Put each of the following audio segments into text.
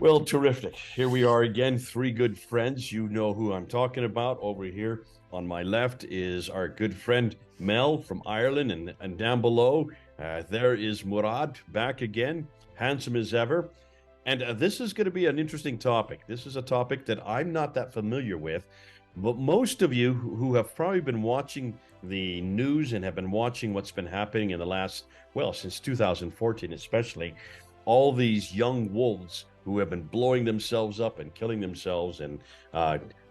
Well, terrific. Here we are again, three good friends. You know who I'm talking about. Over here on my left is our good friend Mel from Ireland, and down below, there is Murad back again, handsome as ever. And this is going to be an interesting topic. This is a topic that I'm not that familiar with, but most of you who have probably been watching the news and have been watching what's been happening in the last, well, since 2014 especially, all these young wolves who have been blowing themselves up and killing themselves and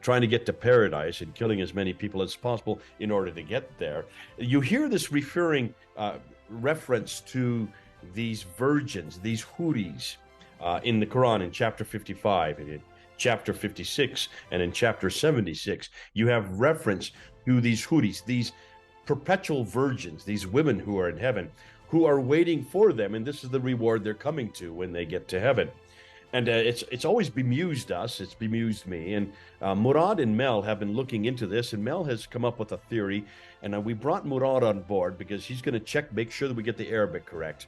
trying to get to paradise and killing as many people as possible in order to get there. You hear this reference to these virgins, these Houris, in the Quran in chapter 55 and in chapter 56 and in chapter 76. You have reference to these Houris, these perpetual virgins, these women who are in heaven, who are waiting for them, and this is the reward they're coming to when they get to heaven. And it's always bemused us. It's bemused me. And Murad and Mel have been looking into this, and Mel has come up with a theory. And we brought Murad on board because he's going to check, make sure that we get the Arabic correct.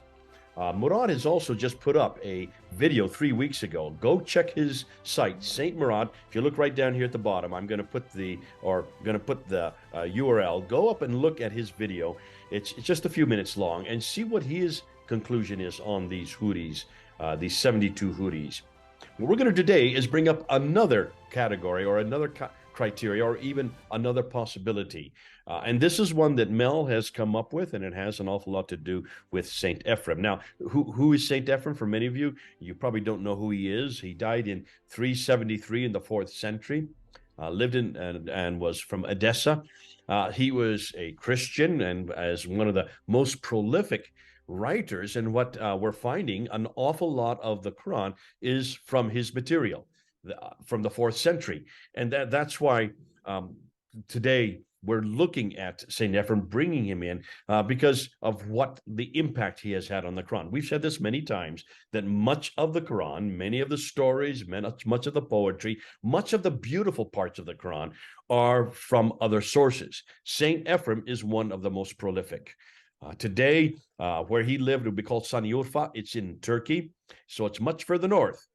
Murad has also just put up a video 3 weeks ago. Go check his site, Saint Murad. If you look right down here at the bottom, I'm going to put the URL. Go up and look at his video. It's just a few minutes long, and see what his conclusion is on these Houris, these 72 Houris. What we're going to do today is bring up another category or another criteria or even another possibility. And this is one that Mel has come up with, and it has an awful lot to do with Saint Ephrem. Now, who is Saint Ephrem? For many of you, you probably don't know who he is. He died in 373 in the 4th century, lived in and was from Edessa. He was a Christian and as one of the most prolific writers, and what we're finding, an awful lot of the Quran is from his material, from the 4th century. And that's why today we're looking at St. Ephrem, bringing him in because of what the impact he has had on the Quran. We've said this many times, that much of the Quran, many of the stories, much of the poetry, much of the beautiful parts of the Quran are from other sources. St. Ephrem is one of the most prolific. Today, where he lived would be called Sanliurfa. It's in Turkey, so it's much further north.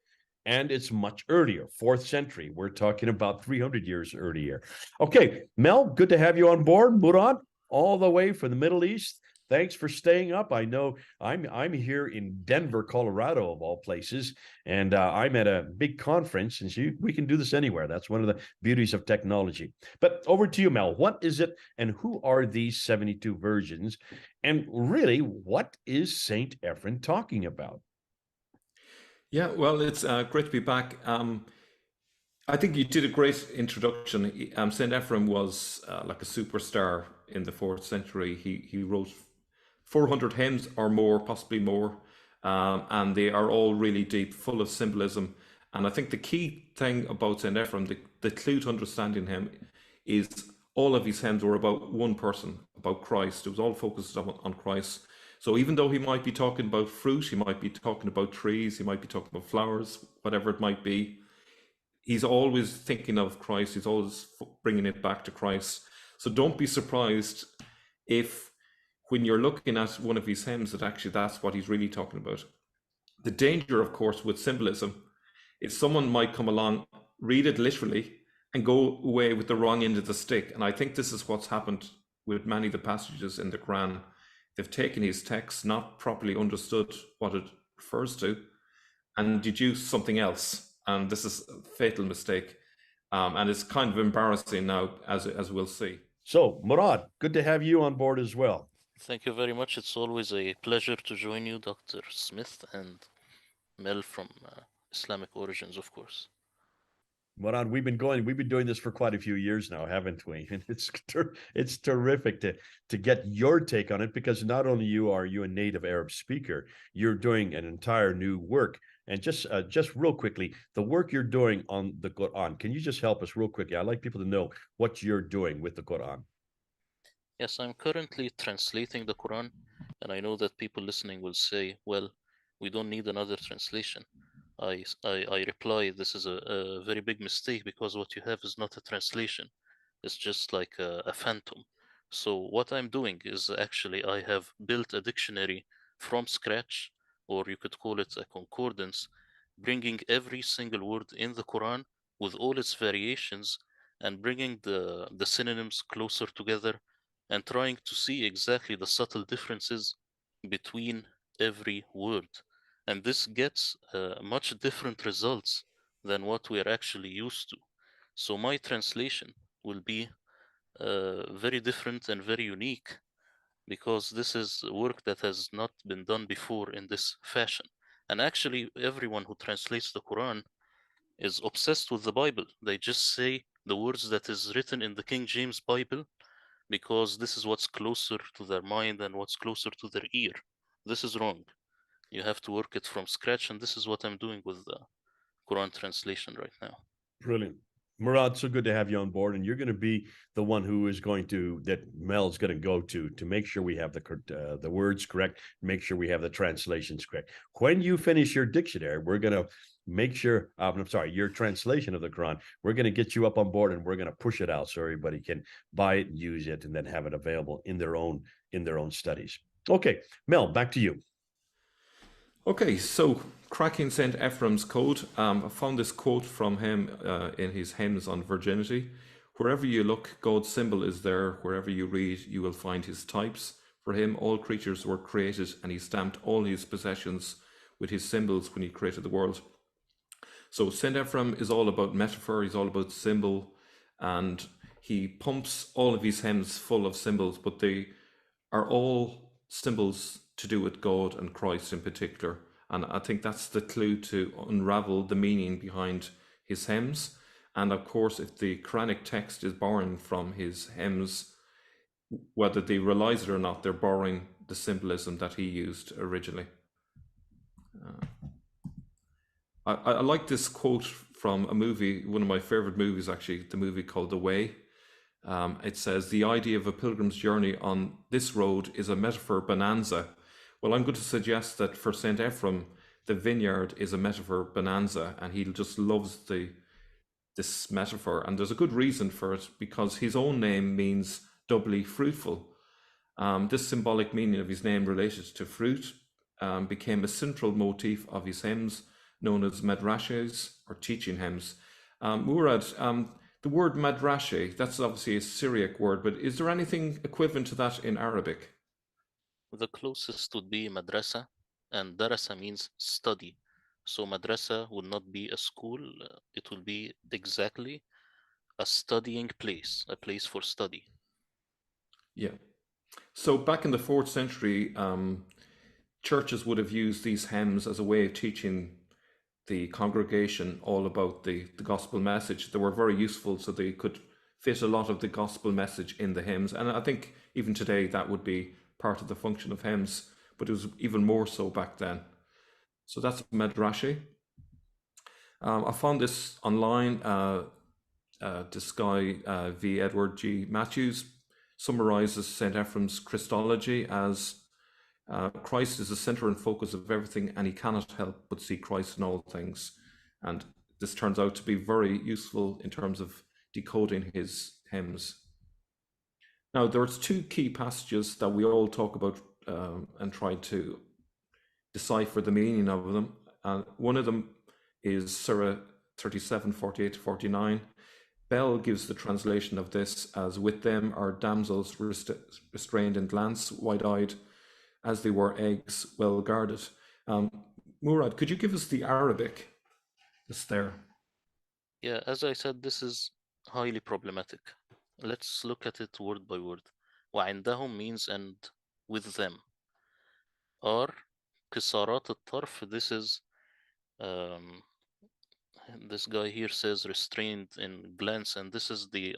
And it's much earlier, 4th century. We're talking about 300 years earlier. Okay, Mel, good to have you on board. Murad, all the way from the Middle East. Thanks for staying up. I know I'm here in Denver, Colorado, of all places, and I'm at a big conference, and we can do this anywhere. That's one of the beauties of technology. But over to you, Mel. What is it, and who are these 72 virgins? And really, what is Saint Ephrem talking about? Yeah, well, it's great to be back. I think you did a great introduction. Saint Ephrem was like a superstar in the 4th century. He wrote 400 hymns or more, possibly more, and they are all really deep, full of symbolism. And I think the key thing about Saint Ephrem, the clue to understanding him, is all of his hymns were about one person, about Christ. It was all focused on Christ. So even though he might be talking about fruit, he might be talking about trees, he might be talking about flowers, whatever it might be, he's always thinking of Christ. He's always bringing it back to Christ. So don't be surprised if when you're looking at one of his hymns that actually that's what he's really talking about. The danger, of course, with symbolism is someone might come along, read it literally, and go away with the wrong end of the stick. And I think this is what's happened with many of the passages in the Quran. They've taken his text, not properly understood what it refers to, and deduced something else. And this is a fatal mistake. And it's kind of embarrassing now, as we'll see. So, Murad, good to have you on board as well. Thank you very much. It's always a pleasure to join you, Dr. Smith and Mel from Islamic Origins, of course. Murad, we've been doing this for quite a few years now, haven't we? And it's terrific to get your take on it, because not only are you a native Arab speaker, you're doing an entire new work. And just real quickly, the work you're doing on the Quran, can you just help us real quickly? I'd like people to know what you're doing with the Quran. Yes, I'm currently translating the Quran, and I know that people listening will say, well, we don't need another translation. I reply, this is a very big mistake, because what you have is not a translation. It's just like a phantom. So what I'm doing is actually I have built a dictionary from scratch, or you could call it a concordance, bringing every single word in the Quran with all its variations and bringing the synonyms closer together and trying to see exactly the subtle differences between every word. And this gets much different results than what we are actually used to. So my translation will be very different and very unique because this is work that has not been done before in this fashion. And actually, everyone who translates the Quran is obsessed with the Bible. They just say the words that is written in the King James Bible because this is what's closer to their mind and what's closer to their ear. This is wrong. You have to work it from scratch, and this is what I'm doing with the Quran translation right now. Brilliant. Murad, so good to have you on board. And you're going to be the one who is going to, that Mel's going to go to make sure we have the words correct, make sure we have the translations correct. When you finish your dictionary, we're going to make sure, I'm sorry, your translation of the Quran, we're going to get you up on board and we're going to push it out so everybody can buy it, use it, and then have it available in their own studies. Okay, Mel, back to you. Okay, so cracking St. Ephrem's code, I found this quote from him in his hymns on virginity. Wherever you look, God's symbol is there. Wherever you read, you will find his types. For him, all creatures were created, and he stamped all his possessions with his symbols when he created the world. So St. Ephrem is all about metaphor, he's all about symbol, and he pumps all of his hymns full of symbols, but they are all symbols to do with God and Christ in particular. And I think that's the clue to unravel the meaning behind his hymns. And of course, if the Quranic text is borrowing from his hymns, whether they realize it or not, they're borrowing the symbolism that he used originally. I like this quote from a movie, one of my favorite movies actually, the movie called The Way. It says, the idea of a pilgrim's journey on this road is a metaphor bonanza. Well, I'm going to suggest that for St. Ephrem, the vineyard is a metaphor bonanza, and he just loves this metaphor. And there's a good reason for it, because his own name means doubly fruitful. This symbolic meaning of his name related to fruit became a central motif of his hymns, known as madrashes, or teaching hymns. Murad, the word madrashe, that's obviously a Syriac word, but is there anything equivalent to that in Arabic? The closest would be madrasa, and darasa means study. So madrasa would not be a school, it will be exactly a studying place, a place for study. Yeah. So back in the 4th century, churches would have used these hymns as a way of teaching the congregation all about the gospel message. They were very useful, so they could fit a lot of the gospel message in the hymns. And I think even today that would be part of the function of hymns, but it was even more so back then. So that's Madrashi. I found this online. This guy, V. Edward G. Matthews, summarizes St. Ephrem's Christology as Christ is the center and focus of everything, and he cannot help but see Christ in all things. And this turns out to be very useful in terms of decoding his hymns. Now, there's two key passages that we all talk about and try to decipher the meaning of them. One of them is Surah 37, 48 to 49. Bell gives the translation of this as, with them are damsels restrained in glance, wide-eyed, as they were eggs well guarded. Murad, could you give us the Arabic that's there? Yeah, as I said, this is highly problematic. Let's look at it word by word. وعندهم means and with them. Are كسارات الطرف, this is this guy here says restrained in glance, and this is the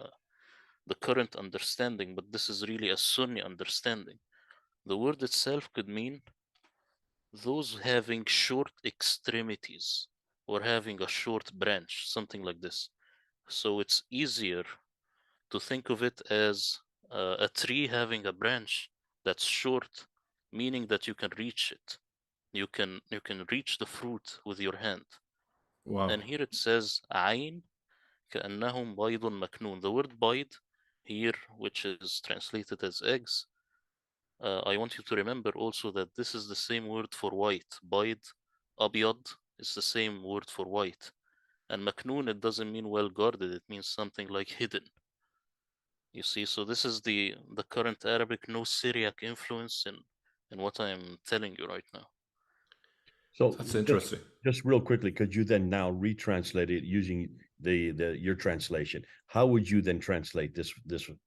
current understanding, but this is really a Sunni understanding. The word itself could mean those having short extremities or having a short branch, something like this. So it's easier to think of it as a tree having a branch that's short, meaning that you can reach it. You can reach the fruit with your hand. Wow. And here it says عين كأنهم بيض مكنون. The word بيض here, which is translated as eggs, I want you to remember also that this is the same word for white. بيض, أبيض, It's the same word for white. And maknoon, it doesn't mean well guarded, it means something like hidden. You see, so this is the current Arabic, no Syriac influence in what I'm telling you right now. So That's interesting. just real quickly, could you then now retranslate it using your translation? How would you then translate this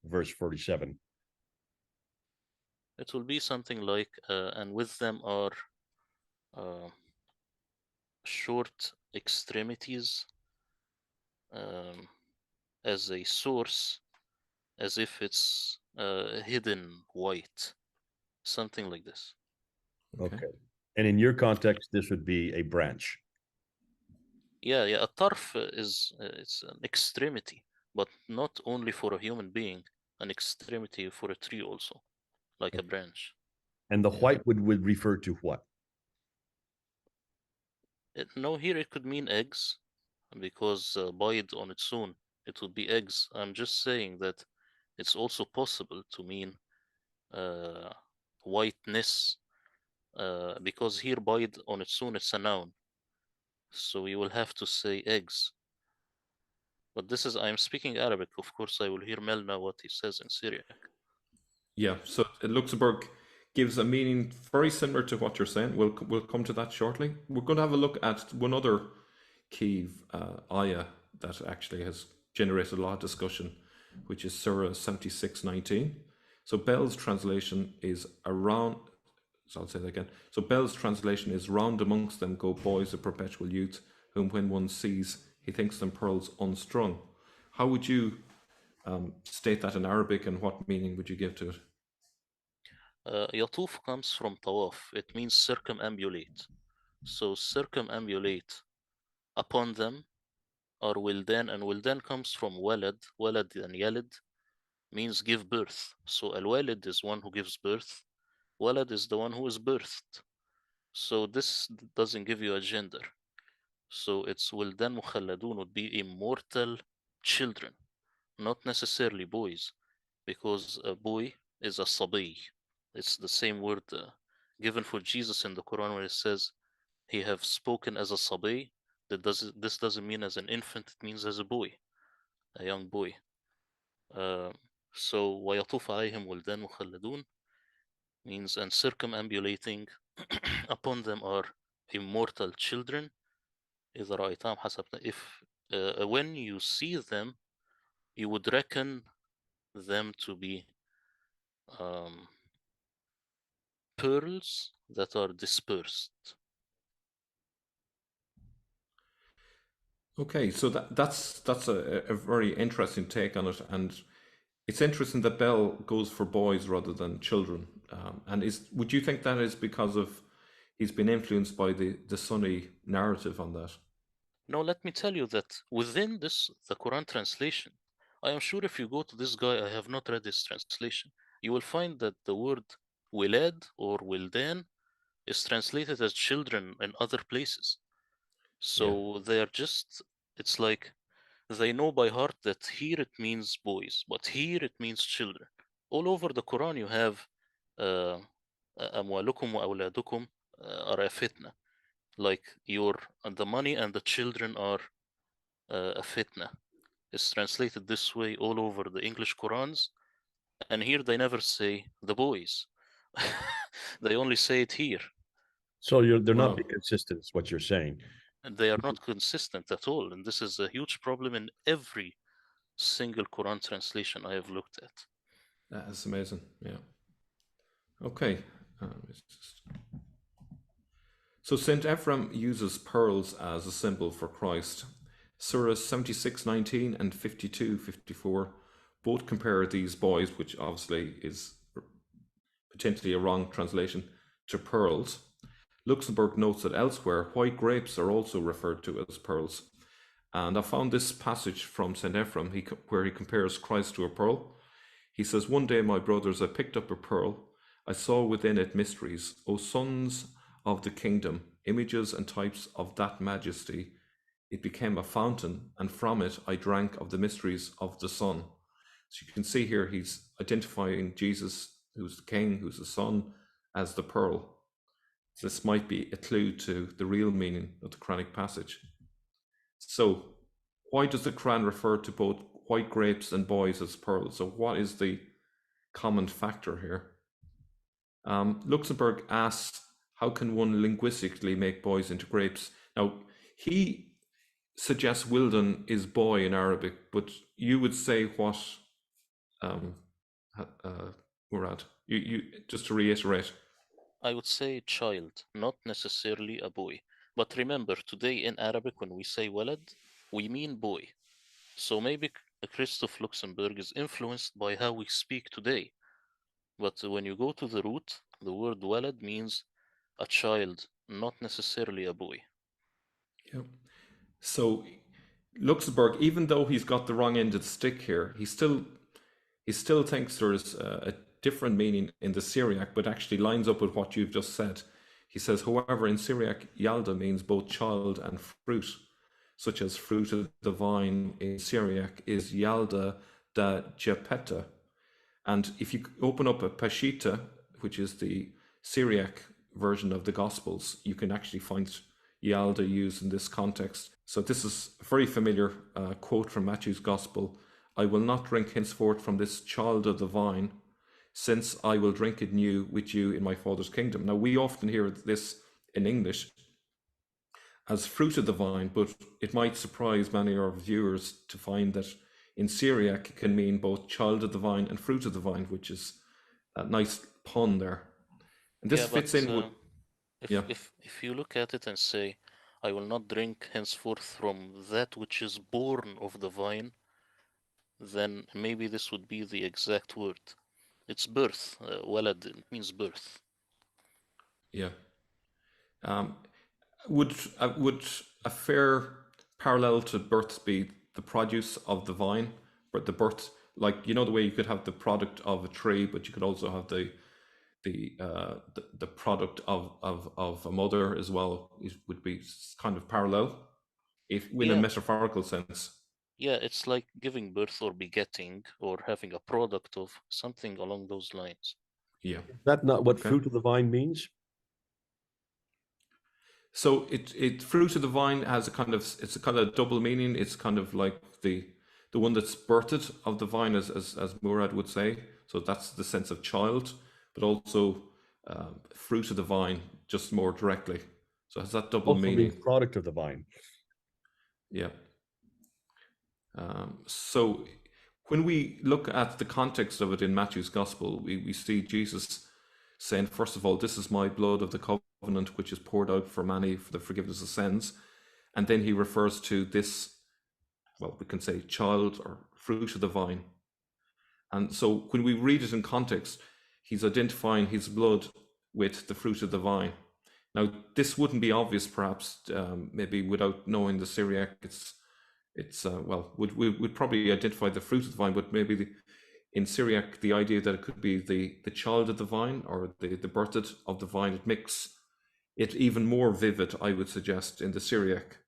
verse 47? It will be something like, and with them are uh, short extremities um, as a source, as if it's hidden white, something like this. Okay. Okay. And in your context, this would be a branch. Yeah, yeah. A tarf is it's an extremity, but not only for a human being, an extremity for a tree also, like a branch. And the Yeah. white would refer to what? No, here it could mean eggs, because bide on its own, it would be eggs. I'm just saying that it's also possible to mean uh, whiteness, because here bide on its own, it's a noun. So you will have to say eggs. But this is, I'm speaking Arabic. Of course, I will hear Mel now what he says in Syriac. Yeah. So Luxembourg gives a meaning very similar to what you're saying. We'll come to that shortly. We're going to have a look at one other key ayah that actually has generated a lot of discussion, which is Surah 76:19. So Bell's translation is around. So I'll say that again. So Bell's translation is round amongst them go boys of perpetual youth, whom when one sees, he thinks them pearls unstrung. How would you state that in Arabic, and what meaning would you give to it? Yatuf comes from tawaf. It means circumambulate. So circumambulate upon them are wildan, and wildan comes from walad. Walad and yalid means give birth. So al-walid is one who gives birth. Walad is the one who is birthed. So this doesn't give you a gender. So it's wildan mukhalladun would be immortal children, not necessarily boys, because a boy is a sabi. It's the same word given for Jesus in the Quran where it says, "He have spoken as a sabi." This doesn't mean as an infant; it means as a boy, a young boy. Uh, so وَيَطُوفَ عَلَيْهِمْ وِلْدَانٌ مُخَلَّدُونَ means and circumambulating upon them are immortal children. إذا رأيتهم حسبت, if when you see them, you would reckon them to be um, pearls that are dispersed. Okay, so that's a very interesting take on it, and it's interesting that Bell goes for boys rather than children. And would you think that is because of he's been influenced by the Sunni narrative on that? No, let me tell you that within this, the Quran translation, I am sure if you go to this guy, I have not read his translation, you will find that the word wilad or wildan is translated as children in other places. Yeah, So they are just, it's like they know by heart that here it means boys, but here it means children. All over the Quran, you have أموالكم وأولادكم are a fitna. Like the money and the children are a fitna. It's translated this way all over the English Qurans, and here they never say the boys. They only say it here. So they're not wow, being consistent, is what you're saying. And they are not consistent at all. And this is a huge problem in every single Quran translation I have looked at. that's amazing. Yeah. Okay. It's just... So Saint Ephraim uses pearls as a symbol for Christ. Surahs 76:19 and 52:54 both compare these boys, which obviously is potentially a wrong translation, to pearls. Luxembourg notes that elsewhere, white grapes are also referred to as pearls. And I found this passage from St. Ephraim where he compares Christ to a pearl. He says, "One day, my brothers, I picked up a pearl. I saw within it mysteries, O sons of the kingdom, images and types of that majesty. It became a fountain, and from it I drank of the mysteries of the Son." So you can see here he's identifying Jesus, who's the king, who's the Son, as the pearl. This might be a clue to the real meaning of the Quranic passage. So, why does the Quran refer to both white grapes and boys as pearls? So, what is the common factor here? Luxembourg asks, how can one linguistically make boys into grapes? Now, he suggests wildan is boy in Arabic, but you would say what, Murad? You just to reiterate. I would say child, not necessarily a boy. But remember, today in Arabic, when we say walad, we mean boy. So maybe Christoph Luxemburg is influenced by how we speak today. But when you go to the root, the word walad means a child, not necessarily a boy. Yeah. So Luxembourg, even though he's got the wrong end of the stick here, he still thinks there's a different meaning in the Syriac, but actually lines up with what you've just said. He says, however, in Syriac, yalda means both child and fruit, such as fruit of the vine in Syriac is yalda da japeta. And if you open up a Peshitta, which is the Syriac version of the Gospels, you can actually find Yalda used in this context. So this is a very familiar quote from Matthew's Gospel. I will not drink henceforth from this child of the vine, since I will drink it new with you in my Father's kingdom. Now, we often hear this in English as fruit of the vine, but it might surprise many of our viewers to find that in Syriac it can mean both child of the vine and fruit of the vine, which is a nice pun there. And this fits in with... If you look at it and say, I will not drink henceforth from that which is born of the vine, then maybe this would be the exact word. It's birth. Walad, it means birth. Yeah. Would a fair parallel to birth be the produce of the vine, but the birth, like, you know, the way you could have the product of a tree, but you could also have the product of a mother as well, would be kind of parallel, if in a metaphorical sense. Yeah, it's like giving birth or begetting or having a product of something along those lines. Yeah. Is that not what fruit of the vine means? So it fruit of the vine has a kind of double meaning. It's kind of like the one that's birthed of the vine, as Murad would say. So that's the sense of child, but also fruit of the vine, just more directly. So it has that double Also meaning. means product of the vine. Yeah. So when we look at the context of it in Matthew's Gospel, we see Jesus saying, first of all, this is my blood of the covenant, which is poured out for many for the forgiveness of sins. And then he refers to this, well, we can say child or fruit of the vine. And so when we read it in context, he's identifying his blood with the fruit of the vine. Now, this wouldn't be obvious, perhaps, maybe without knowing the Syriac. We'd probably identify the fruit of the vine, but maybe in Syriac, the idea that it could be the child of the vine or the birthed of the vine, it makes it even more vivid, I would suggest, in the Syriac.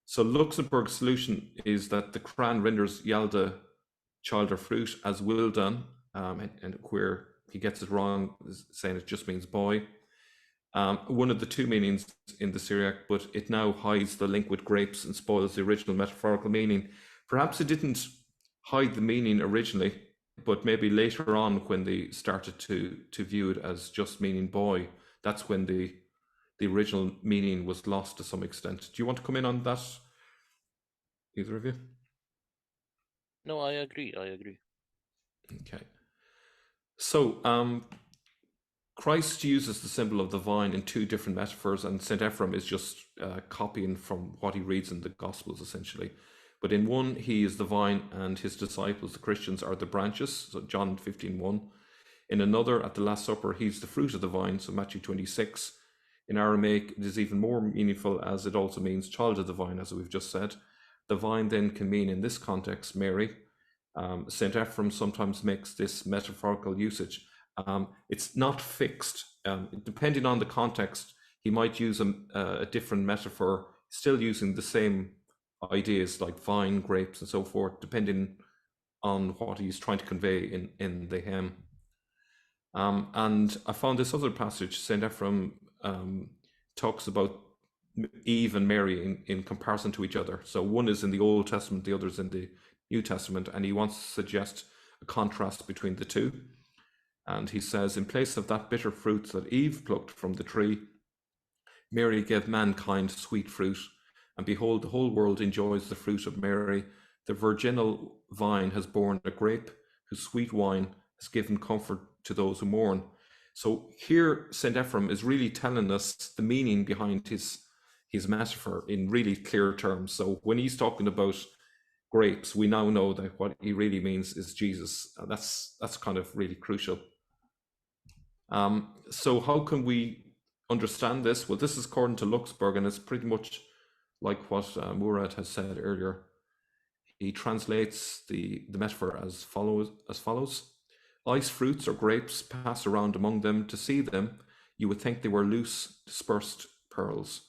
So Luxembourg's solution is that the Quran renders Yalda, child or fruit, as wildan, and where he gets it wrong, saying it just means boy. One of the two meanings in the Syriac, but it now hides the link with grapes and spoils the original metaphorical meaning. Perhaps it didn't hide the meaning originally, but maybe later on when they started to view it as just meaning boy, that's when the original meaning was lost to some extent. Do you want to come in on that, either of you? No, I agree. Okay. So Christ uses the symbol of the vine in two different metaphors, and St. Ephrem is just copying from what he reads in the Gospels, essentially. But in one, he is the vine, and his disciples, the Christians, are the branches, so John 15:1. In another, at the Last Supper, he's the fruit of the vine, so Matthew 26. In Aramaic, it is even more meaningful, as it also means child of the vine, as we've just said. The vine then can mean, in this context, Mary. St. Ephrem sometimes makes this metaphorical usage. It's not fixed. Depending on the context, he might use a different metaphor, still using the same ideas like vine, grapes, and so forth, depending on what he's trying to convey in the hymn. And I found this other passage, St. Ephraim talks about Eve and Mary in comparison to each other. So one is in the Old Testament, the other is in the New Testament, and he wants to suggest a contrast between the two. And he says, in place of that bitter fruit that Eve plucked from the tree, Mary gave mankind sweet fruit. And behold, the whole world enjoys the fruit of Mary. The virginal vine has borne a grape whose sweet wine has given comfort to those who mourn. So here, St. Ephraim is really telling us the meaning behind his metaphor in really clear terms. So when he's talking about grapes, we now know that what he really means is Jesus. That's kind of really crucial. So how can we understand this? Well, this is according to Luxembourg, and it's pretty much like what Murad has said earlier. He translates the metaphor as follows. Ice fruits or grapes pass around among them. To see them, you would think they were loose, dispersed pearls.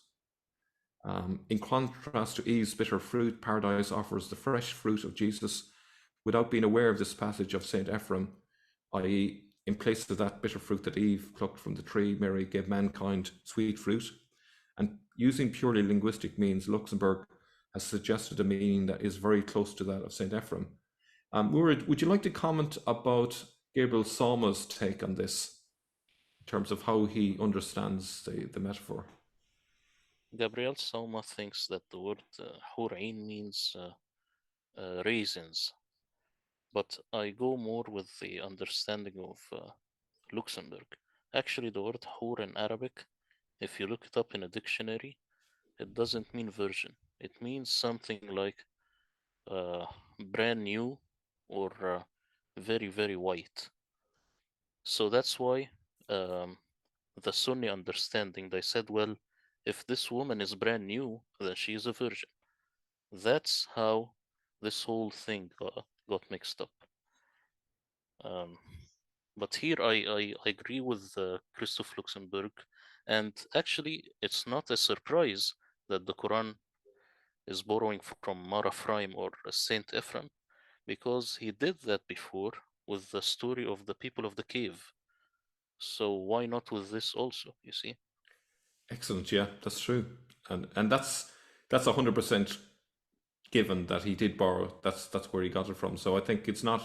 In contrast to Eve's bitter fruit, Paradise offers the fresh fruit of Jesus. Without being aware of this passage of St. Ephraim, i.e., in place of that bitter fruit that Eve plucked from the tree, Mary gave mankind sweet fruit. And using purely linguistic means, Luxembourg has suggested a meaning that is very close to that of St. Ephraim. Murad, would you like to comment about Gabriel Salma's take on this, in terms of how he understands the metaphor? Gabriel Salma thinks that the word Houris means raisins, but I go more with the understanding of Luxembourg. Actually, the word Hour in Arabic, if you look it up in a dictionary, it doesn't mean virgin. It means something like brand new or very, very white. So that's why the Sunni understanding, they said, well, if this woman is brand new, then she is a virgin. That's how this whole thing got mixed up. But here I agree with Christoph Luxemburg, and actually it's not a surprise that the Quran is borrowing from Mar Ephraim or Saint Ephraim, because he did that before with the story of the people of the cave. So why not with this also? You see? Excellent. Yeah, that's true, and that's 100% given that he did borrow. That's where he got it from. So I think it's not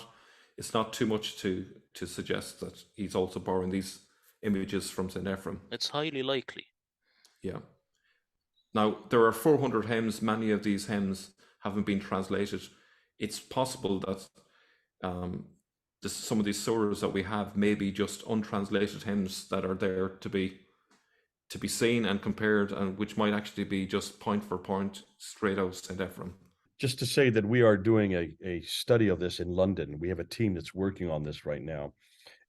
too much to suggest that he's also borrowing these images from St. Ephraim. It's highly likely. Yeah. Now, there are 400 hymns. Many of these hymns haven't been translated. It's possible that some of these surahs that we have may be just untranslated hymns that are there to be seen and compared, and which might actually be just point for point straight out St. Ephraim. Just to say that we are doing a study of this in London. We have a team that's working on this right now,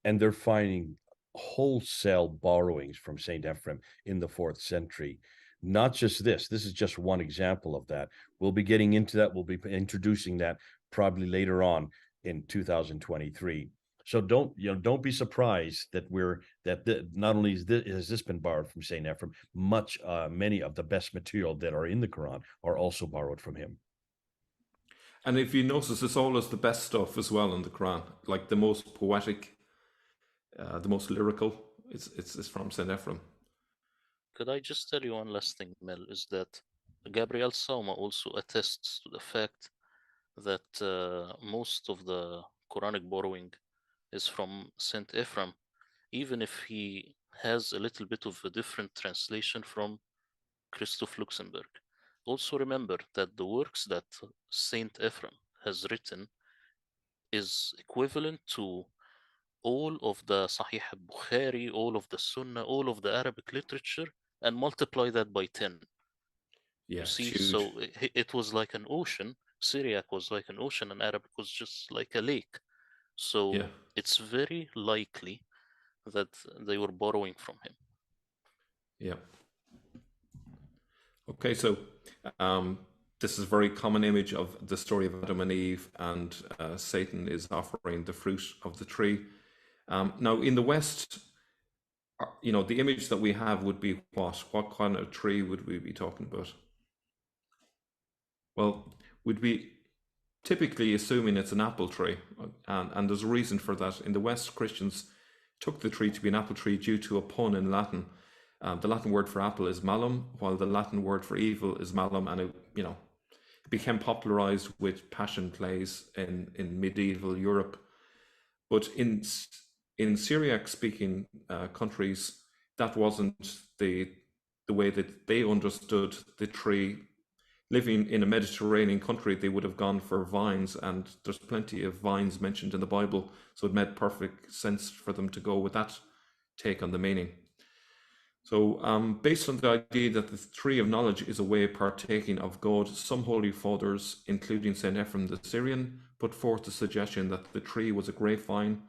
and they're finding wholesale borrowings from St. Ephraim in the 4th century. Not just this is just one example of that. We'll be getting into that. We'll be introducing that probably later on in 2023. So don't be surprised that not only has this been borrowed from St. Ephraim, many of the best material that are in the Quran are also borrowed from him. And if you notice, it's always the best stuff as well in the Quran, like the most poetic, the most lyrical. It's from St. Ephraim. Could I just tell you one last thing, Mel, is that Gabriel Sauma also attests to the fact that most of the Quranic borrowing is from Saint Ephraim, even if he has a little bit of a different translation from Christoph Luxemburg. Also remember that the works that Saint Ephraim has written is equivalent to all of the Sahih al-Bukhari, all of the Sunnah, all of the Arabic literature, and multiply that by 10. Yeah, You see, it's huge. so it was like an ocean. Syriac was like an ocean, and Arabic was just like a lake. So Yeah. it's very likely that they were borrowing from him. Yeah. Okay, so this is a very common image of the story of Adam and Eve, and Satan is offering the fruit of the tree. Now, in the West, the image that we have would be what? What kind of tree would we be talking about? Well, we'd be typically assuming it's an apple tree, and there's a reason for that. In the West, Christians took the tree to be an apple tree due to a pun in Latin. The Latin word for apple is malum, while the Latin word for evil is malum, and it became popularized with passion plays in medieval Europe. But in Syriac-speaking countries, that wasn't the way that they understood the tree. Living in a Mediterranean country, they would have gone for vines, and there's plenty of vines mentioned in the Bible, so it made perfect sense for them to go with that take on the meaning. So based on the idea that the tree of knowledge is a way of partaking of God, some holy fathers, including St. Ephrem the Syrian, put forth the suggestion that the tree was a grapevine,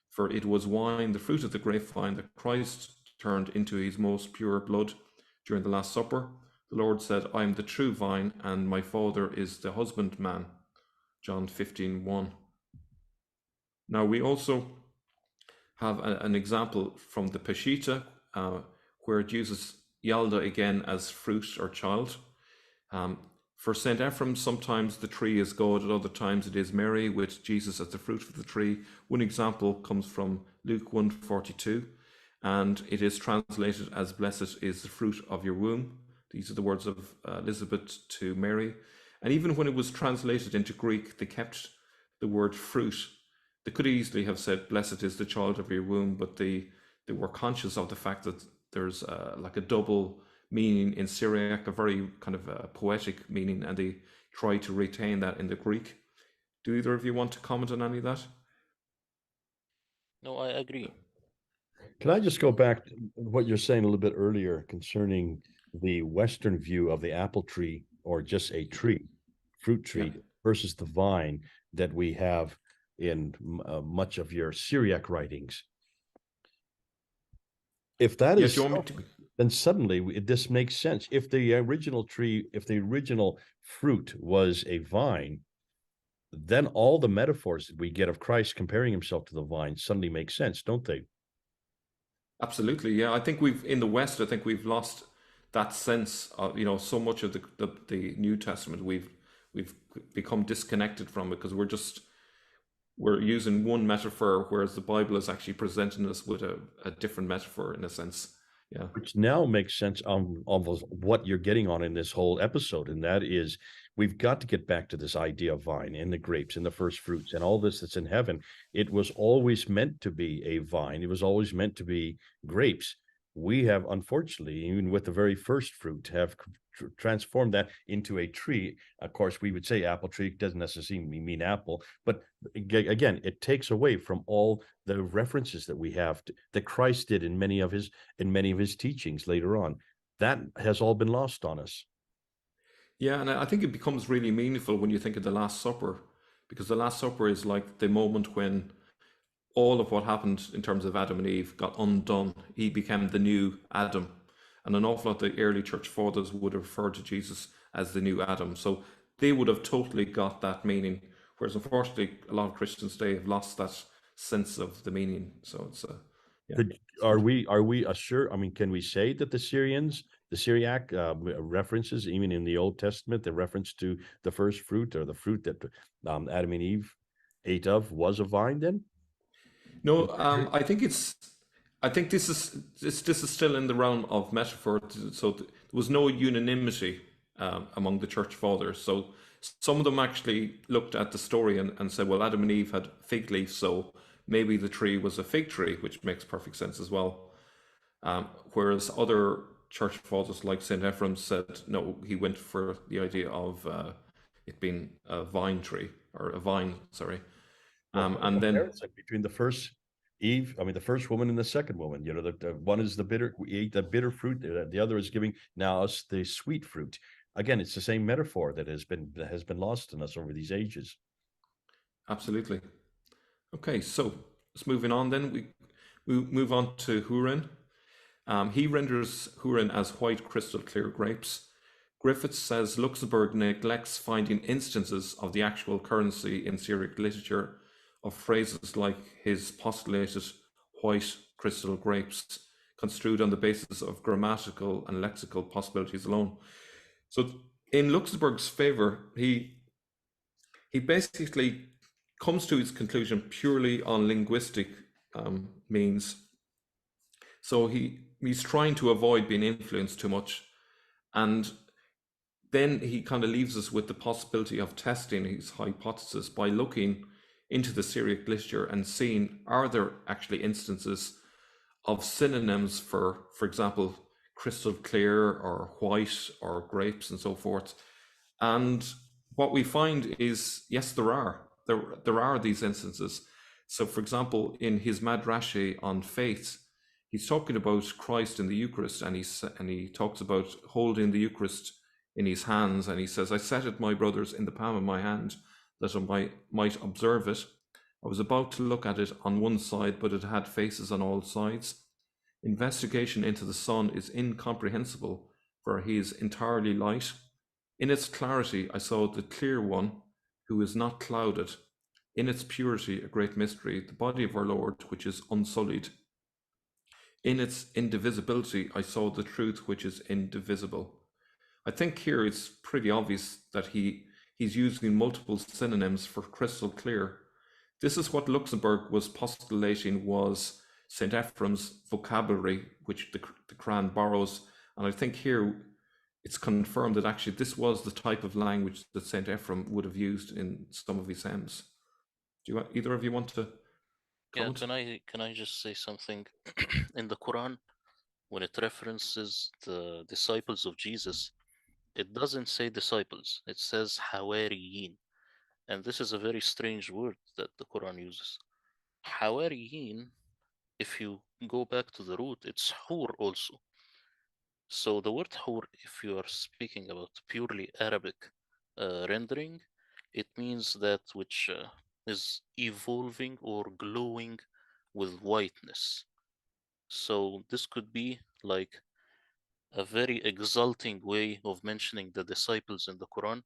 for it was wine, the fruit of the grapevine, that Christ turned into his most pure blood during the Last Supper. The Lord said, I am the true vine, and my Father is the husbandman. John 15:1. Now we also have an example from the Peshitta, where it uses Yalda again as fruit or child. For St. Ephrem, sometimes the tree is God, at other times it is Mary, with Jesus as the fruit of the tree. One example comes from Luke 1:42, and it is translated as blessed is the fruit of your womb. These are the words of Elizabeth to Mary. And even when it was translated into Greek, they kept the word fruit. They could easily have said, blessed is the child of your womb, but they were conscious of the fact that there's like a double meaning in Syriac, a very kind of a poetic meaning, and they try to retain that in the Greek. Do either of you want to comment on any of that? No, I agree. Can I just go back to what you're saying a little bit earlier concerning the Western view of the apple tree or just a tree, fruit tree, versus the vine that we have in much of your Syriac writings? If that is so, then suddenly this makes sense. If the original tree, if the original fruit was a vine, then all the metaphors that we get of Christ comparing himself to the vine suddenly make sense, don't they? Absolutely, yeah. I think in the West, I think we've lost that sense of, so much of the New Testament, we've become disconnected from it because we're using one metaphor, whereas the Bible is actually presenting us with a different metaphor in a sense. Yeah. Which now makes sense on what you're getting on in this whole episode, and that is we've got to get back to this idea of vine and the grapes and the first fruits and all this that's in heaven. It was always meant to be a vine. It was always meant to be grapes. We have, unfortunately, even with the very first fruit, have transformed that into a tree. Of course, we would say apple tree doesn't necessarily mean apple, but again, it takes away from all the references that we have that Christ did in many of his teachings later on. That has all been lost on us. Yeah, and I think it becomes really meaningful when you think of the Last Supper, because the Last Supper is like the moment when all of what happened in terms of Adam and Eve got undone. He became the new Adam. And an awful lot of the early church fathers would have referred to Jesus as the new Adam. So they would have totally got that meaning. Whereas unfortunately, a lot of Christians today have lost that sense of the meaning. So it's yeah. Are we assured? I mean, can we say that the Syriac references, even in the Old Testament, the reference to the first fruit or the fruit that Adam and Eve ate of was a vine then? No, I think this is still in the realm of metaphor. So there was no unanimity among the church fathers. So some of them actually looked at the story and said, well, Adam and Eve had fig leaves, so maybe the tree was a fig tree, which makes perfect sense as well. Whereas other church fathers like St. Ephrem said, no, he went for the idea of it being a vine tree, or a vine, sorry. And then between the first Eve, I mean, the first woman and the second woman, the one is the bitter, we ate the bitter fruit, the other is giving now us the sweet fruit. Again, it's the same metaphor that has been lost in us over these ages. Absolutely. Okay, so let's moving on then. We move on to Houris. He renders Houris as white crystal clear grapes. Griffiths says Luxembourg neglects finding instances of the actual currency in Syriac literature of phrases like his postulated white crystal grapes, construed on the basis of grammatical and lexical possibilities alone. So in Luxembourg's favor, he basically comes to his conclusion purely on linguistic means. So he's trying to avoid being influenced too much. And then he kind of leaves us with the possibility of testing his hypothesis by looking into the Syriac literature and seeing, are there actually instances of synonyms for example, crystal clear or white or grapes and so forth. And what we find is, yes, there are these instances. So for example, in his Madrashi on faith, he's talking about Christ in the Eucharist, and he talks about holding the Eucharist in his hands, and he says, I set it, my brothers, in the palm of my hand, that I might observe it. I was about to look at it on one side, but it had faces on all sides. Investigation into the sun is incomprehensible, for he is entirely light. In its clarity, I saw the clear one, who is not clouded. In its purity, a great mystery, the body of our Lord, which is unsullied. In its indivisibility, I saw the truth, which is indivisible. I think here it's pretty obvious that he's using multiple synonyms for crystal clear. This is what Luxemburg was postulating was St. Ephrem's vocabulary, which the Quran borrows. And I think here it's confirmed that actually this was the type of language that St. Ephrem would have used in some of his hymns. Do either of you want to comment? Yeah, can I just say something? In the Quran, when it references the disciples of Jesus, it doesn't say disciples, it says Hawariyin. And this is a very strange word that the Quran uses. Hawariyin, if you go back to the root, it's Hur also. So the word Hur, if you are speaking about purely Arabic rendering, it means that which is evolving or glowing with whiteness. So this could be like a very exalting way of mentioning the disciples in the Quran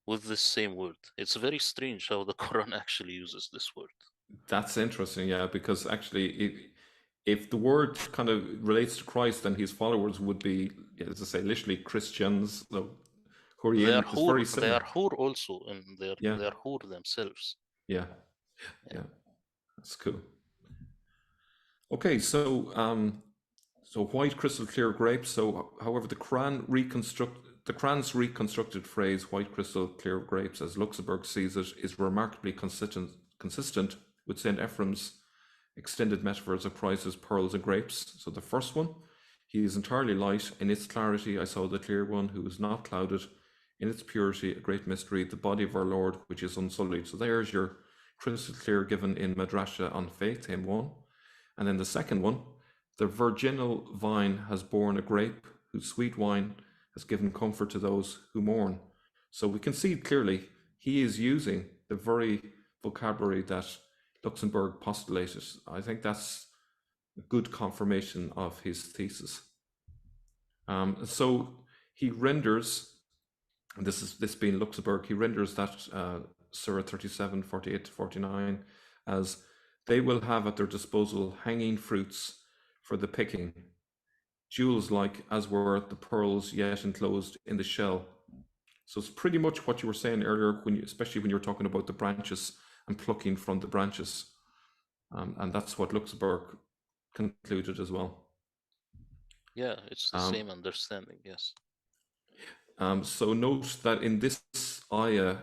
with this same word. It's very strange how the Quran actually uses this word. That's interesting, yeah, because actually, if the word kind of relates to Christ, then his followers would be, as I say, literally Christians. So Hurrian is very They similar. are Hur also, and Yeah, they are Hur themselves. yeah, Yeah. yeah. That's cool. Okay, so white crystal clear grapes. So, however, the Quran's reconstructed phrase "white crystal clear grapes," as Luxemburg sees it, is remarkably consistent with Saint Ephrem's extended metaphors of Christ as pearls and grapes. So the first one, he is entirely light. In its clarity, I saw the clear one, who is not clouded. In its purity, a great mystery, the body of our Lord, which is unsullied. So there's your crystal clear given in Madrasha on Faith, hymn 1. And then the second one, the virginal vine has borne a grape, whose sweet wine has given comfort to those who mourn. So we can see clearly he is using the very vocabulary that Luxemburg postulated. I think that's a good confirmation of his thesis. So he renders, and this being Luxemburg, he renders that Surah 37, 48 to 49 as they will have at their disposal hanging fruits for the picking, jewels like as were the pearls yet enclosed in the shell. So it's pretty much what you were saying earlier, especially when you were talking about the branches and plucking from the branches. And that's what Luxemburg concluded as well. Yeah, it's the same understanding, yes. So note that in this ayah,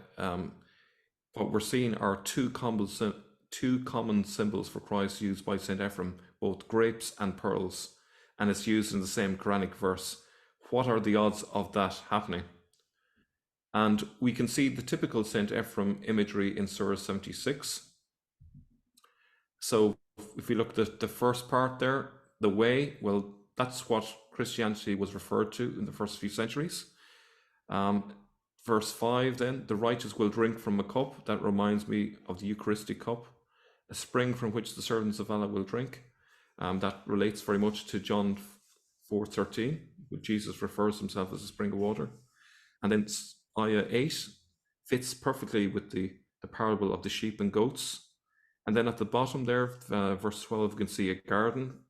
what we're seeing are two common symbols for Christ used by St. Ephrem, both grapes and pearls, and it's used in the same Quranic verse. What are the odds of that happening? And we can see the typical St. Ephrem imagery in Surah 76. So if we look at the first part there, the way, well, that's what Christianity was referred to in the first few centuries. Verse 5 then, the righteous will drink from a cup. That reminds me of the Eucharistic cup, a spring from which the servants of Allah will drink. That relates very much to John 4:13, where Jesus refers himself as a spring of water. And then ayah 8 fits perfectly with the parable of the sheep and goats. And then at the bottom there, verse 12, you can see a garden,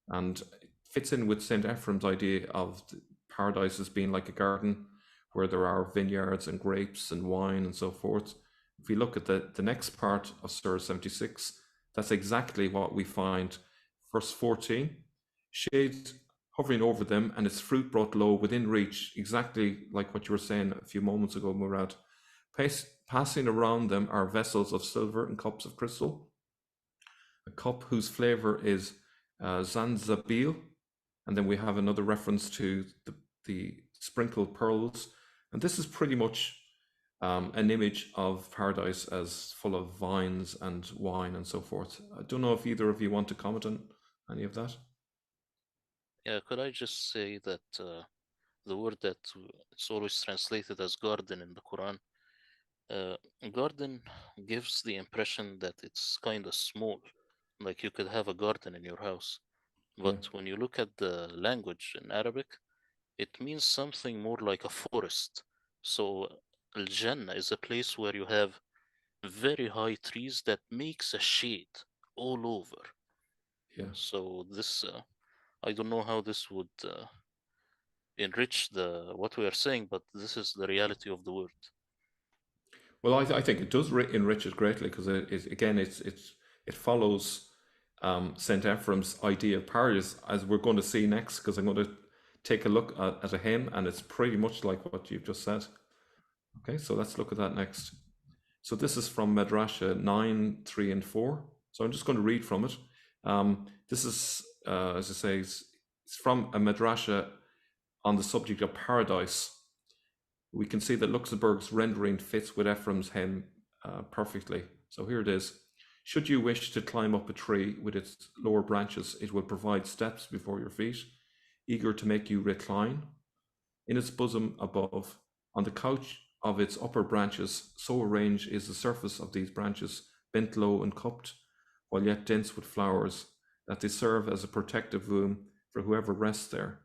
and it fits in with St. Ephrem's idea of paradise as being like a garden where there are vineyards and grapes and wine and so forth. If we look at the next part of Surah 76, that's exactly what we find. Verse 14, shade hovering over them, and its fruit brought low within reach, exactly like what you were saying a few moments ago, Murad. Passing around them are vessels of silver and cups of crystal. A cup whose flavor is zanzabil, and then we have another reference to the sprinkled pearls, and this is pretty much an image of paradise as full of vines and wine and so forth. I don't know if either of you want to comment on any of that. Yeah, could I just say that the word that it's always translated as garden in the Quran, uh, garden gives the impression that it's kind of small, like you could have a garden in your house. Yeah, But when you look at the language in Arabic, it means something more like a forest. So Al-Jannah is a place where you have very high trees that makes a shade all over. yeah. So this, I don't know how this would enrich the what we are saying, but this is the reality of the word. Well, I think it does enrich it greatly because again, it follows Saint Ephrem's idea of paradise, as we're going to see next. Because I'm going to take a look at a hymn, and it's pretty much like what you've just said. Okay, so let's look at that next. So this is from Madrasha 9, 3, and 4. So I'm just going to read from it. This is, as I say, it's from a Madrasha on the subject of paradise. We can see that Luxembourg's rendering fits with Ephrem's hymn perfectly. So here it is. Should you wish to climb up a tree with its lower branches, it will provide steps before your feet, eager to make you recline. In its bosom above, on the couch of its upper branches, so arranged is the surface of these branches, bent low and cupped, while yet dense with flowers, that they serve as a protective womb for whoever rests there.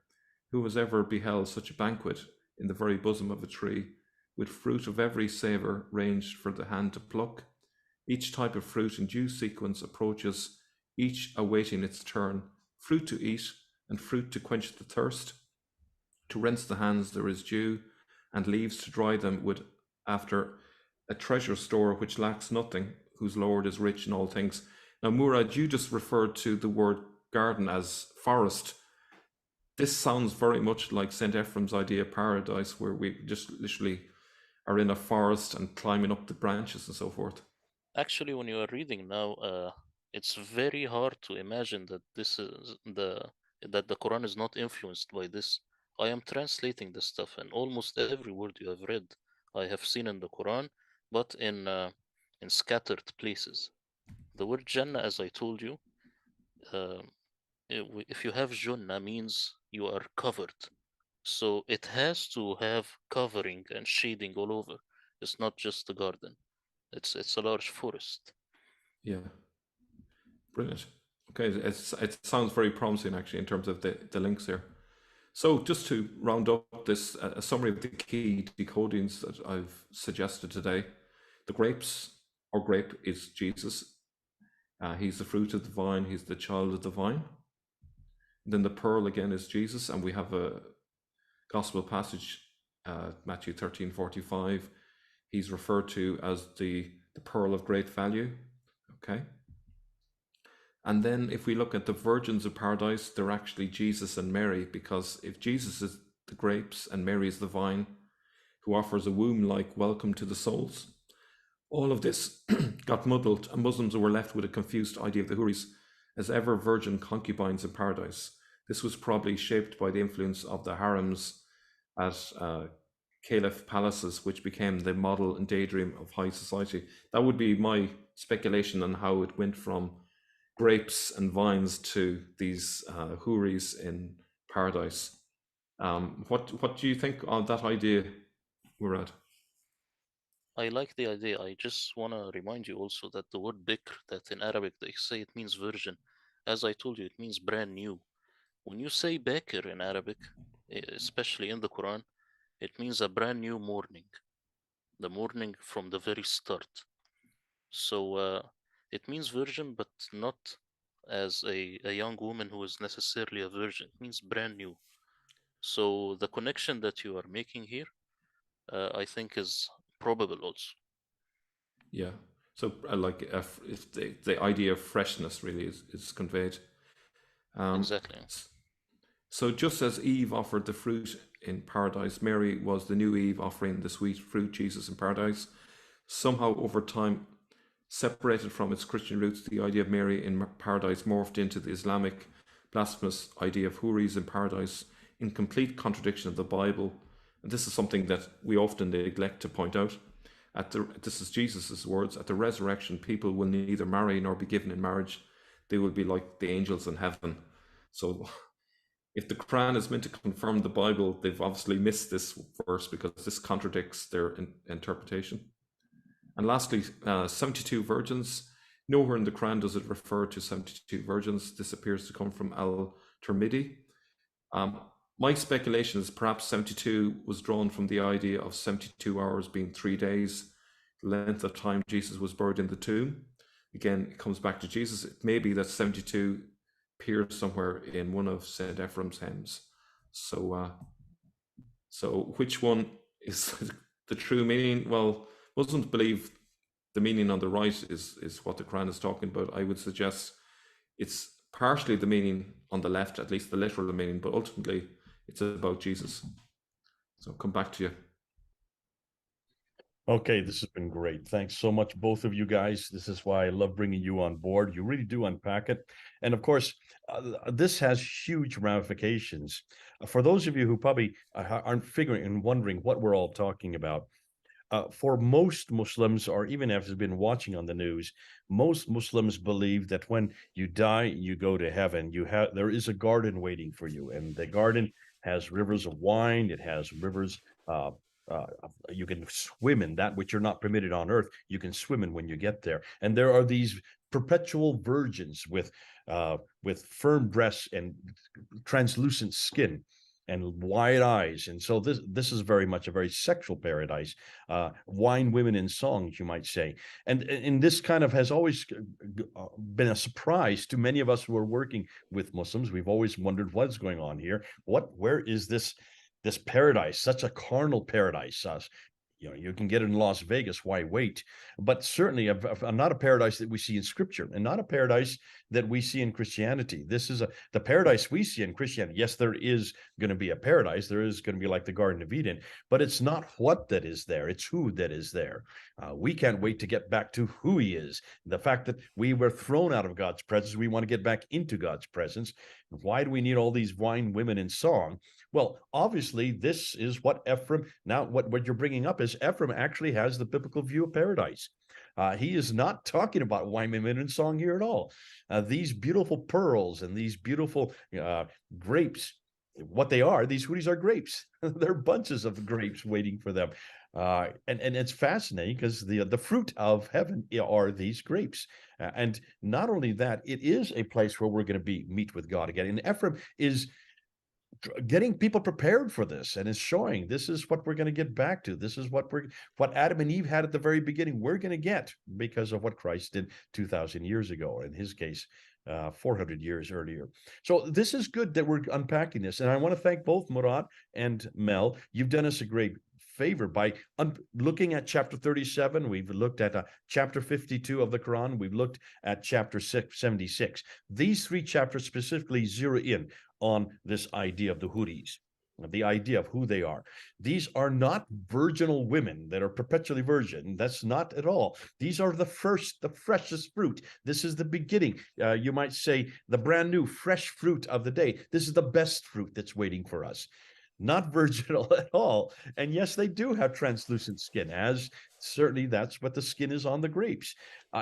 Who has ever beheld such a banquet in the very bosom of a tree, with fruit of every savour ranged for the hand to pluck? Each type of fruit in due sequence approaches, each awaiting its turn, fruit to eat and fruit to quench the thirst. To rinse the hands there is dew, and leaves to dry them with after a treasure store which lacks nothing, whose Lord is rich in all things. Now, Murad, you just referred to the word garden as forest. This sounds very much like St. Ephrem's idea of paradise, where we just literally are in a forest and climbing up the branches and so forth. Actually, when you are reading now, it's very hard to imagine that this is the Quran is not influenced by this. I am translating this stuff, and almost every word you have read, I have seen in the Quran, but in scattered places. The word Jannah, as I told you, uh, if you have Jannah, means you are covered. So it has to have covering and shading all over. It's not just a garden. It's a large forest. Yeah, brilliant. Okay, it sounds very promising actually in terms of the links here. So just to round up this, a summary of the key decodings that I've suggested today. The grapes or grape is Jesus. He's the fruit of the vine. He's the child of the vine. Then the pearl again is Jesus, and we have a gospel passage, Matthew 13:45. He's referred to as the pearl of great value. Okay. And then if we look at the virgins of paradise, they're actually Jesus and Mary, because if Jesus is the grapes and Mary is the vine, who offers a womb-like welcome to the souls, all of this got muddled, and Muslims were left with a confused idea of the Houris as ever virgin concubines in paradise. This was probably shaped by the influence of the harems at caliph palaces, which became the model and daydream of high society. That would be my speculation on how it went from grapes and vines to these houris in paradise. What do you think of that idea, Murad? I like the idea. I just want to remind you also that the word bikr, that in Arabic they say it means virgin. As I told you, it means brand new. When you say bakr in Arabic, especially in the Quran, it means a brand new morning, the morning from the very start. So it means virgin, but not as a young woman who is necessarily a virgin. It means brand new. So the connection that you are making here, I think, is probable also. Yeah. So like if the idea of freshness really is conveyed. Exactly. So just as Eve offered the fruit in paradise, Mary was the new Eve offering the sweet fruit, Jesus, in paradise. Somehow over time, separated from its Christian roots, the idea of Mary in paradise morphed into the Islamic blasphemous idea of Houris in paradise, in complete contradiction of the Bible. And this is something that we often neglect to point out. This is Jesus' words: at the resurrection, people will neither marry nor be given in marriage. They will be like the angels in heaven. So if the Quran is meant to confirm the Bible, they've obviously missed this verse because this contradicts their interpretation. And lastly, 72 virgins. Nowhere in the Quran does it refer to 72 virgins. This appears to come from Al-Tirmidhi. My speculation is perhaps 72 was drawn from the idea of 72 hours being 3 days, the length of time Jesus was buried in the tomb. Again, it comes back to Jesus. It may be that 72 appears somewhere in one of St. Ephraim's hymns. So which one is the true meaning? Well, Muslims believe the meaning on the right is what the Quran is talking about. I would suggest it's partially the meaning on the left, at least the literal meaning, but ultimately it's about Jesus. So come back to you. Okay, this has been great. Thanks so much, both of you guys. This is why I love bringing you on board. You really do unpack it. And of course, this has huge ramifications. For those of you who probably aren't figuring and wondering what we're all talking about, for most Muslims, or even if you've been watching on the news, most Muslims believe that when you die, you go to heaven. There is a garden waiting for you, and the garden has rivers of wine. It has rivers. You can swim in that which you're not permitted on earth. You can swim in when you get there, and there are these perpetual virgins with firm breasts and translucent skin and wide eyes. And so this is very much a very sexual paradise, wine, women, and songs, you might say. And this kind of has always been a surprise to many of us who are working with Muslims. We've always wondered what's going on here. Where is this paradise, such a carnal paradise? You can get it in Las Vegas. Why wait? But certainly not a paradise that we see in Scripture, and not a paradise that we see in Christianity. This is the paradise we see in Christianity. Yes, there is going to be a paradise. There is going to be like the Garden of Eden, but it's not what that is there. It's who that is there. We can't wait to get back to who He is. The fact that we were thrown out of God's presence, we want to get back into God's presence. Why do we need all these wine, women, and song? Well, obviously, this is what Ephraim, now what you're bringing up is Ephraim actually has the biblical view of paradise. He is not talking about wine, women, and song here at all. These beautiful pearls and these beautiful grapes, what they are, these Houris are grapes. They're bunches of grapes waiting for them. And it's fascinating because the fruit of heaven are these grapes. And not only that, it is a place where we're going to meet with God again. And Ephraim is getting people prepared for this, and is showing this is what we're going to get back to. This is what Adam and Eve had at the very beginning. We're going to get because of what Christ did 2,000 years ago, or in his case, 400 years earlier. So this is good that we're unpacking this, and I want to thank both Murad and Mel. You've done us a great favor by looking at chapter 37. We've looked at chapter 52 of the Quran. We've looked at chapter 76. These three chapters specifically zero in on this idea of the Houris, the idea of who they are. These are not virginal women that are perpetually virgin. That's not at all. These are the freshest fruit. This is the beginning. You might say the brand new, fresh fruit of the day. This is the best fruit that's waiting for us. Not virginal at all. And yes, they do have translucent skin, as certainly that's what the skin is on the grapes.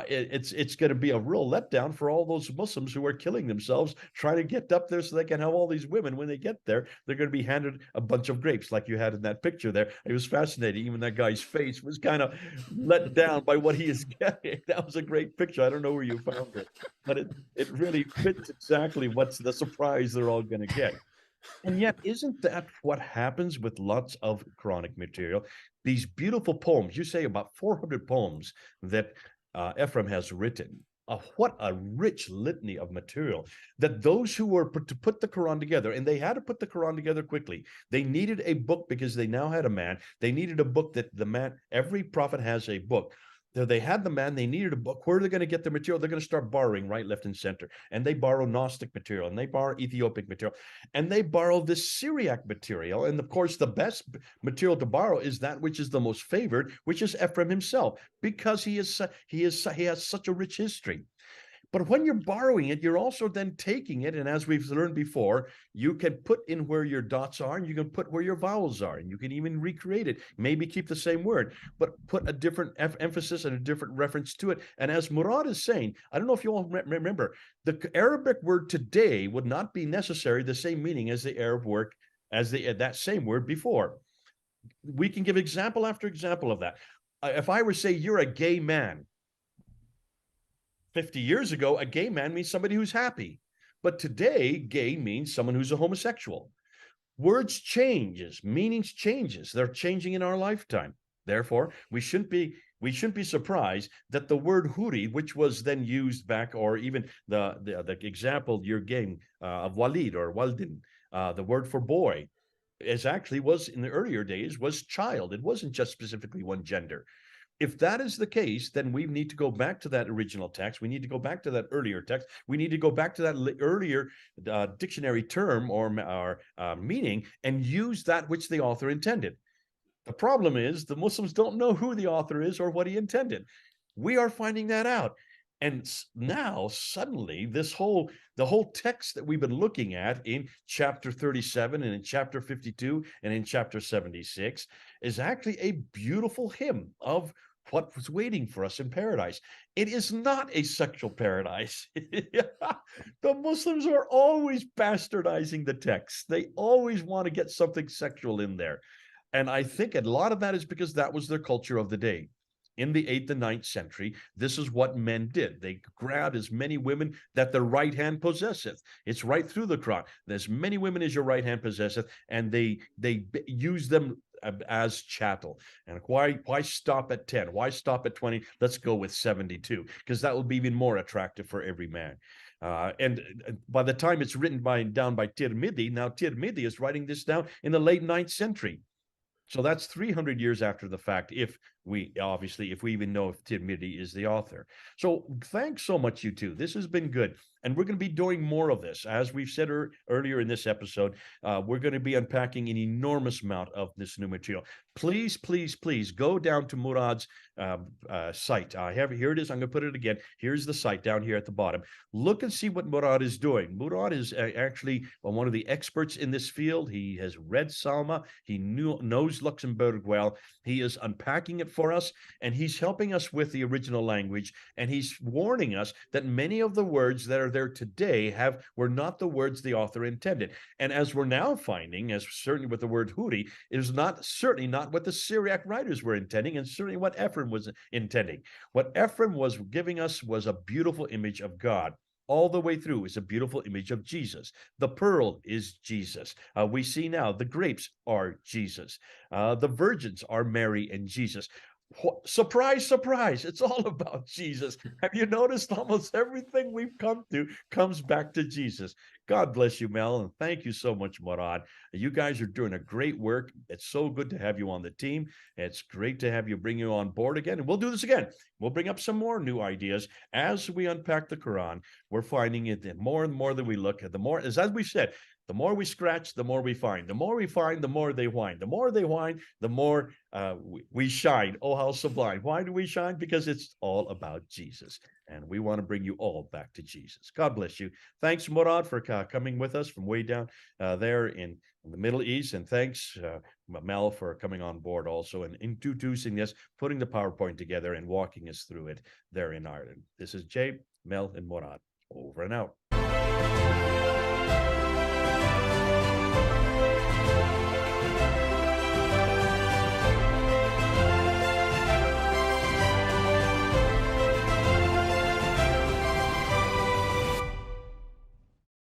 It's going to be a real letdown for all those Muslims who are killing themselves trying to get up there so they can have all these women. When they get there, they're going to be handed a bunch of grapes like you had in that picture there. It was fascinating. Even that guy's face was kind of let down by what he is getting. That was a great picture. I don't know where you found it, but it really fits exactly what's the surprise they're all going to get. And yet, isn't that what happens with lots of Quranic material? These beautiful poems, you say about 400 poems that Ephraim has written. What a rich litany of material that those who were to put the Quran together, and they had to put the Quran together quickly. They needed a book because they now had a man. They needed a book that every prophet has a book. They had the man, they needed a book. Where are they going to get the material? They're going to start borrowing right, left, and center. And they borrow Gnostic material, and they borrow Ethiopic material, and they borrow this Syriac material. And of course, the best material to borrow is that which is the most favored, which is Ephraim himself, because he has such a rich history. But when you're borrowing it, you're also then taking it. And as we've learned before, you can put in where your dots are, and you can put where your vowels are, and you can even recreate it. Maybe keep the same word, but put a different emphasis and a different reference to it. And as Murad is saying, I don't know if you all remember, the Arabic word today would not be necessarily the same meaning as the Arab word, as that same word before. We can give example after example of that. If I were to say you're a gay man, 50 years ago, a gay man means somebody who's happy. But today, gay means someone who's a homosexual. Words changes, meanings changes. They're changing in our lifetime. Therefore, we shouldn't be surprised that the word Huri, which was then used back, or even the example you're giving of Walid or Waldin, the word for boy, is actually was in the earlier days was child. It wasn't just specifically one gender. If that is the case, then we need to go back to that original text. We need to go back to that earlier text. We need to go back to that earlier dictionary term or meaning and use that which the author intended. The problem is the Muslims don't know who the author is or what he intended. We are finding that out. And now suddenly the whole text that we've been looking at in chapter 37 and in chapter 52 and in chapter 76 is actually a beautiful hymn of what was waiting for us in paradise. It is not a sexual paradise. The Muslims are always bastardizing the text. They always want to get something sexual in there. And I think a lot of that is because that was their culture of the day. In the 8th and 9th century, this is what men did. They grabbed as many women that their right hand possesseth. It's right through the Quran. As many women as your right hand possesseth, and they use them as chattel. And why stop at 10? Why stop at 20? Let's go with 72, because that will be even more attractive for every man. And by the time it's written down by Tirmidhi, now Tirmidhi is writing this down in the late 9th century. So that's 300 years after the fact, if we even know if Tirmidhi is the author. So thanks so much, you two. This has been good. And we're going to be doing more of this. As we've said earlier in this episode, we're going to be unpacking an enormous amount of this new material. Please, please, please go down to Murad's site. Here it is. I'm going to put it again. Here's the site down here at the bottom. Look and see what Murad is doing. Murad is actually one of the experts in this field. He has read Salma. He knows Luxembourg well. He is unpacking it for us, and he's helping us with the original language, and he's warning us that many of the words that are there today were not the words the author intended. And as we're now finding, as certainly with the word Huri, it is certainly not what the Syriac writers were intending, and certainly what Ephraim was intending. What Ephraim was giving us was a beautiful image of God. All the way through is a beautiful image of Jesus. The pearl is Jesus. We see now the grapes are Jesus. The virgins are Mary and Jesus. Surprise, surprise. It's all about Jesus. Have you noticed almost everything we've come to comes back to Jesus? God bless you, Mel, and thank you so much, Murad. You guys are doing a great work. It's so good to have you on the team. It's great to have you bring you on board again, and we'll do this again. We'll bring up some more new ideas as we unpack the Quran. We're finding it that more and more that we look at, the more, as we said, the more we scratch, the more we find. The more we find, the more they whine. The more they whine, the more we shine. Oh, how sublime. Why do we shine? Because it's all about Jesus. And we want to bring you all back to Jesus. God bless you. Thanks, Murad, for coming with us from way down there in the Middle East. And thanks, Mel, for coming on board also and introducing this, putting the PowerPoint together and walking us through it there in Ireland. This is Jay, Mel, and Murad. Over and out.